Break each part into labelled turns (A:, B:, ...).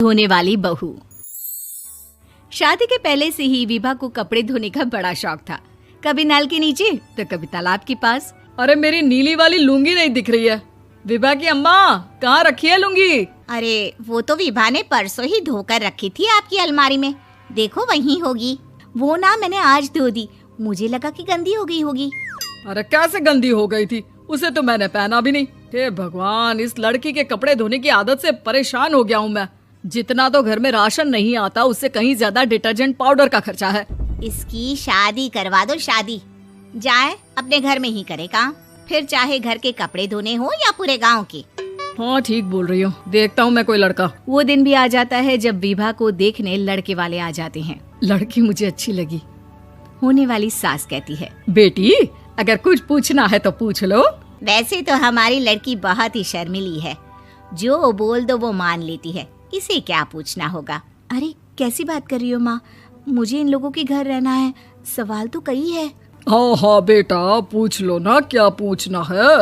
A: धोने वाली बहू। शादी के पहले से ही विभा को कपड़े धोने का बड़ा शौक था। कभी नल के नीचे तो कभी तालाब के पास।
B: अरे मेरी नीली वाली लुंगी नहीं दिख रही है। विभा की अम्मा, कहाँ रखी है लुंगी?
C: अरे वो तो विभा ने परसों ही धोकर रखी थी आपकी अलमारी में, देखो वहीं होगी। वो ना मैंने आज धो दी, मुझे लगा कि गंदी हो गई होगी।
B: अरे कैसे गंदी हो गई थी? उसे तो मैंने पहना भी नहीं। हे भगवान, इस लड़की के कपड़े धोने की आदत से परेशान हो गया हूँ मैं। जितना तो घर में राशन नहीं आता, उससे कहीं ज्यादा डिटर्जेंट पाउडर का खर्चा है।
C: इसकी शादी करवा दो, शादी जाए अपने घर में ही करे काम, फिर चाहे घर के कपड़े धोने हो या पूरे गांव के।
B: हाँ ठीक बोल रही हो, देखता हूँ मैं कोई लड़का।
A: वो दिन भी आ जाता है जब विभा को देखने लड़के वाले आ जाते हैं।
B: लड़की मुझे अच्छी लगी।
A: होने वाली सास कहती है,
B: बेटी अगर कुछ पूछना है तो पूछ लो।
C: वैसे तो हमारी लड़की बहुत ही शर्मीली है, जो बोल दो वो मान लेती है, इसे क्या पूछना होगा।
A: अरे कैसी बात कर रही हो माँ, मुझे इन लोगों के घर रहना है, सवाल तो कई है।
B: हाँ हाँ बेटा, पूछ लो ना, क्या पूछना है।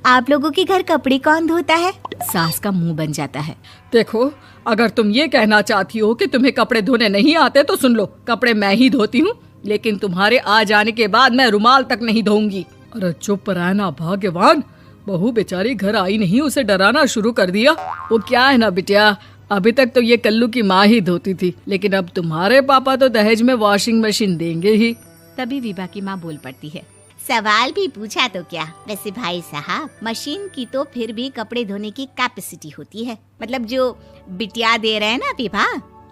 A: आप लोगों के घर कपड़े कौन धोता है? सास का मुंह बन जाता है।
B: देखो, अगर तुम ये कहना चाहती हो कि तुम्हें कपड़े धोने नहीं आते तो सुन लो, कपड़े मैं ही धोती हूँ, लेकिन तुम्हारे आ जाने के बाद मैं रुमाल तक नहीं धोऊंगी। अरे चुप रहना भाग्यवान, बहू बेचारी घर आई नहीं, उसे डराना शुरू कर दिया। वो क्या है ना बिटिया, अभी तक तो ये कल्लू की माँ ही धोती थी, लेकिन अब तुम्हारे पापा तो दहेज में वॉशिंग मशीन देंगे ही।
A: तभी विभा की माँ बोल पड़ती है,
C: सवाल भी पूछा तो क्या। वैसे भाई साहब, मशीन की तो फिर भी कपड़े धोने की कैपेसिटी होती है। मतलब जो बिटिया दे रहे हैं ना विभा,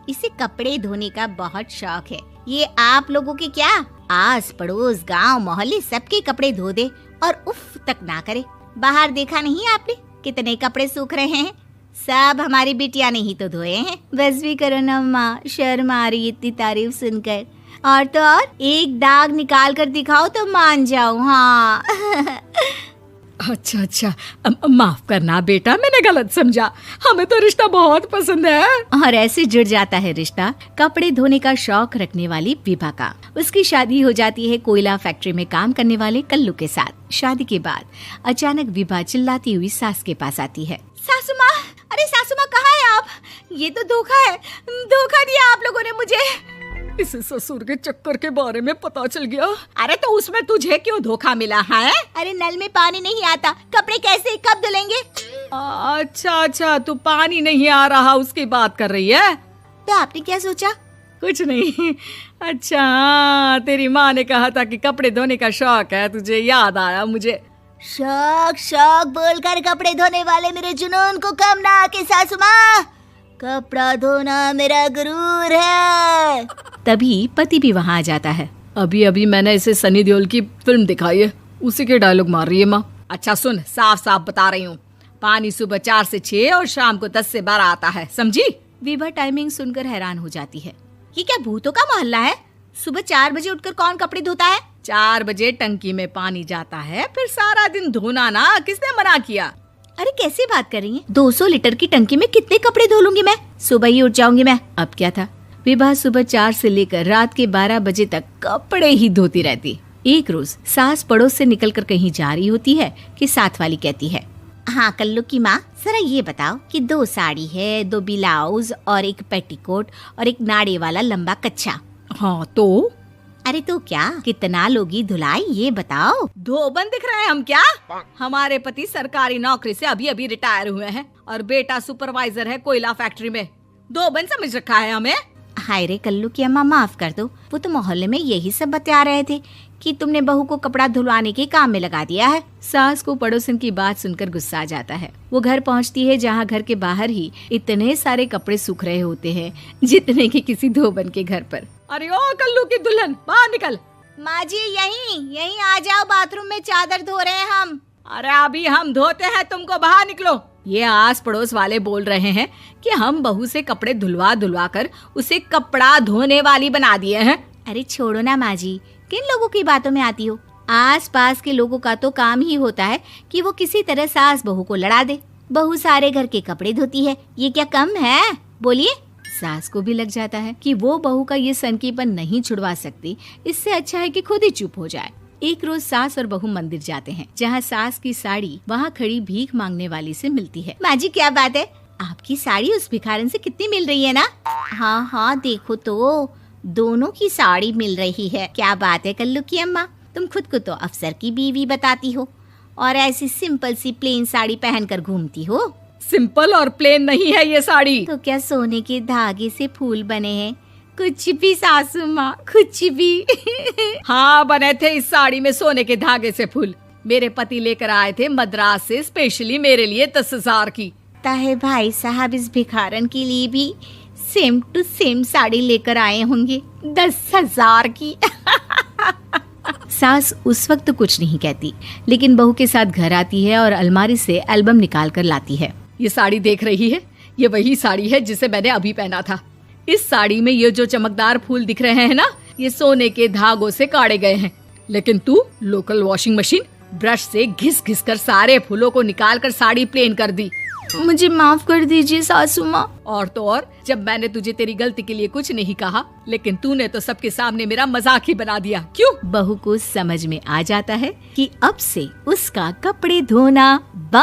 C: इसे कपड़े धोने का बहुत शौक है। ये आप लोगों के क्या, आस पड़ोस गांव मोहल्ले सबके कपड़े धो दे और उफ तक ना करे। बाहर देखा नहीं आपने कितने कपड़े सूख रहे हैं? सब हमारी बिटिया ने ही तो धोए हैं।
A: बस भी करो ना माँ, शर्म आ रही इतनी तारीफ सुनकर। और तो और एक दाग निकाल कर दिखाओ तो मान जाओ। हाँ
B: अच्छा अच्छा, माफ करना बेटा, मैंने गलत समझा। हमें तो रिश्ता बहुत पसंद है।
A: और ऐसे जुड़ जाता है रिश्ता कपड़े धोने का शौक रखने वाली विभा का। उसकी शादी हो जाती है कोयला फैक्ट्री में काम करने वाले कल्लू के साथ। शादी के बाद अचानक विभा चिल्लाती हुई सास के पास आती है।
C: सासू माँ, अरे सासू माँ कहाँ है आप? ये तो धोखा है, धोखा दिया आप लोगों ने मुझे।
B: इसे ससुर के चक्कर के बारे में पता चल गया।
C: अरे तो उसमें तुझे क्यों धोखा मिला है? अरे नल में पानी नहीं आता, कपड़े कैसे कब धुलेंगे?
B: अच्छा अच्छा, तू पानी नहीं आ रहा उसकी बात कर रही है।
C: तो आपने क्या सोचा?
B: कुछ नहीं। अच्छा हाँ, तेरी माँ ने कहा था कि कपड़े धोने का शौक है तुझे, याद आया मुझे।
C: शौक शौक बोलकर कपड़े धोने वाले मेरे जुनून को कम ना आके सासू माँ, कपड़ा धोना मेरा गुरूर है।
A: तभी पति भी वहाँ आ जाता है।
B: अभी अभी मैंने इसे सनी देओल की फिल्म दिखाई है, उसी के डायलॉग मार रही है माँ। अच्छा सुन, साफ साफ बता रही हूँ, पानी सुबह 4 से 6 और शाम को 10 से 12 आता है, समझी?
A: विभा टाइमिंग सुनकर हैरान हो जाती है।
C: ये क्या भूतों का मोहल्ला है? सुबह 4 बजे उठकर कौन कपड़े धोता है?
B: 4 बजे टंकी में पानी जाता है, फिर सारा दिन धोना ना, किसने मना किया?
A: अरे कैसी बात कर रही हैं? 200 लीटर की टंकी में कितने कपड़े धो लूंगी मैं, सुबह ही उठ जाऊंगी मैं। अब क्या था, विभा सुबह 4 से लेकर रात के 12 बजे तक कपड़े ही धोती रहती। एक रोज सास पड़ोस से निकलकर कहीं जा रही होती है कि साथ वाली कहती है,
C: हाँ कल्लू की माँ, जरा ये बताओ कि 2 साड़ी है, 2 ब्लाउज और एक पेटीकोट और एक नाड़े वाला लंबा कच्छा।
B: हाँ तो?
C: अरे तो क्या, कितना लोगी धुलाई ये बताओ।
B: धोबन दिख रहे हैं हम क्या? हमारे पति सरकारी नौकरी से अभी अभी रिटायर हुए हैं और बेटा सुपरवाइजर है कोयला फैक्ट्री में। धोबन समझ रखा है हमें।
C: हाय रे कल्लू की अम्मा, माफ कर दो, वो तो मोहल्ले में यही सब बता रहे थे कि तुमने बहू को कपड़ा धुलवाने के काम में लगा दिया है।
A: सास को पड़ोसन की बात सुनकर गुस्सा आ जाता है। वो घर पहुंचती है जहां घर के बाहर ही इतने सारे कपड़े सूख रहे होते हैं जितने कि किसी धोबन के घर पर।
B: अरे ओ कल्लू की दुल्हन, बाहर निकल।
C: माँ जी यहीं आ जाओ, बाथरूम में चादर धो रहे हैं हम।
B: अरे अभी हम धोते हैं, तुमको बाहर निकलो। ये आस पड़ोस वाले बोल रहे हैं कि हम बहू से कपड़े धुलवा धुलवा कर उसे कपड़ा धोने वाली बना दिए हैं।
A: अरे छोड़ो ना माँ जी, किन लोगों की बातों में आती हो? आस पास के लोगों का तो काम ही होता है कि वो किसी तरह सास बहू को लड़ा दे। बहू सारे घर के कपड़े धोती है, ये क्या कम है? बोलिए। सास को भी लग जाता है कि वो बहू का ये सनकीपन नहीं छुड़वा सकती, इससे अच्छा है कि खुद ही चुप हो जाए। एक रोज सास और बहू मंदिर जाते हैं, जहाँ सास की साड़ी वहाँ खड़ी भीख मांगने वाली से मिलती है।
C: माँ जी क्या बात है, आपकी साड़ी उस भिखारन से कितनी मिल रही है ना? हाँ हाँ देखो तो, दोनों की साड़ी मिल रही है। क्या बात है कल्लू की अम्मा, तुम खुद को तो अफसर की बीवी बताती हो और ऐसी सिंपल सी प्लेन साड़ी पहनकर घूमती हो।
B: सिंपल और प्लेन नहीं है ये साड़ी।
C: तो क्या सोने के धागे से फूल बने हैं? कुछ भी सासू माँ, कुछ भी।
B: हाँ, बने थे इस साड़ी में सोने के धागे से फूल। मेरे पति लेकर आए थे मद्रास से स्पेशली मेरे लिए 10,000 की।
C: ताहे भाई साहब इस भिखारन के लिए भी सेम टू सेम साड़ी लेकर आए होंगे 10,000 की।
A: सास उस वक्त तो कुछ नहीं कहती, लेकिन बहू के साथ घर आती है और अलमारी से एल्बम निकाल कर लाती है।
B: ये साड़ी देख रही है, ये वही साड़ी है जिसे मैंने अभी पहना था। इस साड़ी में ये जो चमकदार फूल दिख रहे हैं ना, ये सोने के धागों से काढ़े गए हैं। लेकिन तू लोकल वॉशिंग मशीन ब्रश से घिस घिस कर सारे फूलों को निकाल कर साड़ी प्लेन कर दी।
A: मुझे माफ कर दीजिए सासू माँ।
B: और तो और, जब मैंने तुझे तेरी गलती के लिए कुछ नहीं कहा, लेकिन तूने तो सबके सामने मेरा मजाक ही बना दिया। क्यों?
A: बहू को समझ में आ जाता है कि अब से उसका कपड़े धोना बंद।